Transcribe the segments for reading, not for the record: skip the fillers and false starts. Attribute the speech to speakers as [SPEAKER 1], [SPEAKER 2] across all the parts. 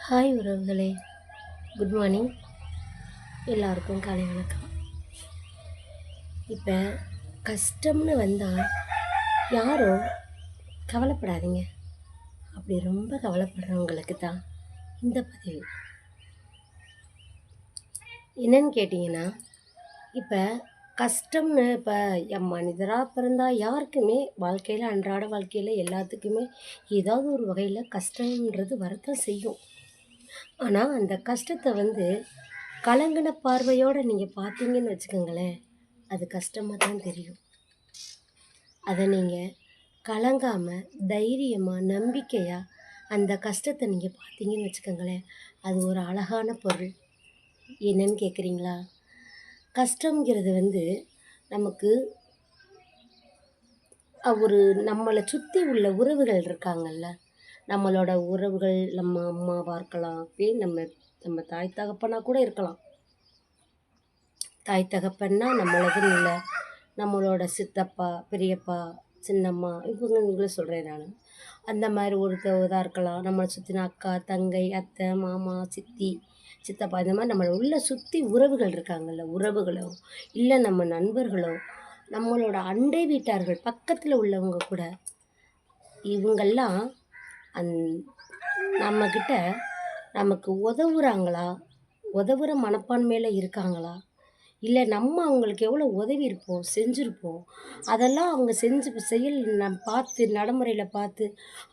[SPEAKER 1] Hi உறவுகளே, good morning. எல்லாருக்கும் காலை வணக்கம். இப்போ கஷ்டம்னு வந்தால் யாரும் கவலைப்படாதீங்க. அப்படி ரொம்ப கவலைப்படுறவங்களுக்கு தான் இந்த பதிவு. என்னன்னு கேட்டிங்கன்னா, இப்போ கஷ்டம்னு மனிதராக பிறந்தா யாருக்குமே வாழ்க்கையில், அன்றாட வாழ்க்கையில் எல்லாத்துக்குமே ஏதாவது ஒரு வகையில் கஷ்டம்ன்றது வரத்தான் செய்யும். ஆனால் அந்த கஷ்டத்தை கலங்கின பார்வையோடு நீங்கள் பார்த்தீங்கன்னு வச்சுக்கோங்களேன், அது கஷ்டமாக தான் தெரியும். அதை நீங்கள் கலங்காமல் தைரியமாக நம்பிக்கையாக அந்த கஷ்டத்தை நீங்கள் பார்த்தீங்கன்னு வச்சுக்கோங்களேன், அது ஒரு அழகான பொருள். என்னன்னு கேட்குறீங்களா? கஷ்டங்கிறது நமக்கு ஒரு நம்மளை சுற்றி உள்ள உறவுகள் இருக்காங்கல்ல, நம்மளோட உறவுகள், நம்ம அம்மாவாக இருக்கலாம், நம்ம தாய் தகப்பனாக கூட இருக்கலாம். தாய் தகப்பன்னா நம்மளதுன்னு இல்லை, நம்மளோட சித்தப்பா, பெரியப்பா, சின்னம்மா, இவங்களை சொல்கிறேன் நான். அந்த மாதிரி இதாக இருக்கலாம். நம்மளை சுற்றின அக்கா, தங்கை, அத்தை, மாமா, சித்தி, சித்தப்பா, இந்த மாதிரி நம்மளை உள்ள சுற்றி உறவுகள் இருக்காங்கல்ல, உறவுகளோ இல்லை நம்ம நண்பர்களோ, நம்மளோட அண்டை வீட்டார்கள், பக்கத்தில் உள்ளவங்க கூட, இவங்கெல்லாம் நம்மக்கிட்ட நமக்கு உதவுற மனப்பான்மையில் இருக்காங்களா, இல்லை நம்ம அவங்களுக்கு எவ்வளோ உதவி செஞ்சுருப்போம், அதெல்லாம் அவங்க செயல் நடைமுறையில் பார்த்து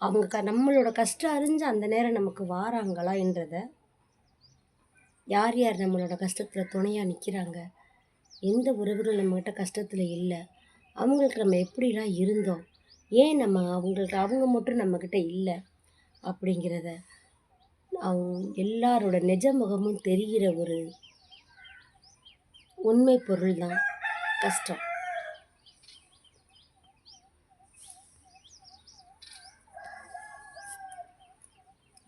[SPEAKER 1] அவங்க நம்மளோட கஷ்டம் அறிஞ்சு அந்த நேரம் நமக்கு வாராங்களா என்றதை, யார் யார் நம்மளோட கஷ்டத்தில் துணையாக நிற்கிறாங்க, எந்த உறவுகள் நம்மக்கிட்ட கஷ்டத்தில் இல்லை, அவங்களுக்கு நம்ம எப்படிலாம் இருந்தோம், ஏன் அவங்க மட்டும் நம்மக்கிட்ட இல்லை அப்படிங்கிறத எல்லாரோட நிஜ முகமும் தெரிகிற ஒரு உண்மை பொருள் தான் கஷ்டம்.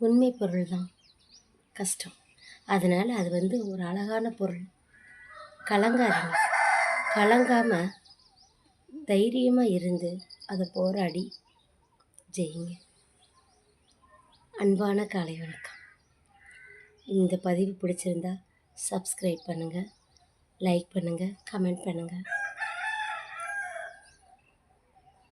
[SPEAKER 1] உண்மை பொருள் தான் கஷ்டம். அதனால் அது ஒரு அழகான பொருள். கலங்காதீங்க. கலங்காமல் தைரியமாக இருந்து அதை போராடி ஜெயிங்க. அன்பான காலை வணக்கம். இந்த பதிவு பிடிச்சிருந்தா சப்ஸ்கிரைப் பண்ணுங்கள், லைக் பண்ணுங்கள், கமெண்ட் பண்ணுங்கள்.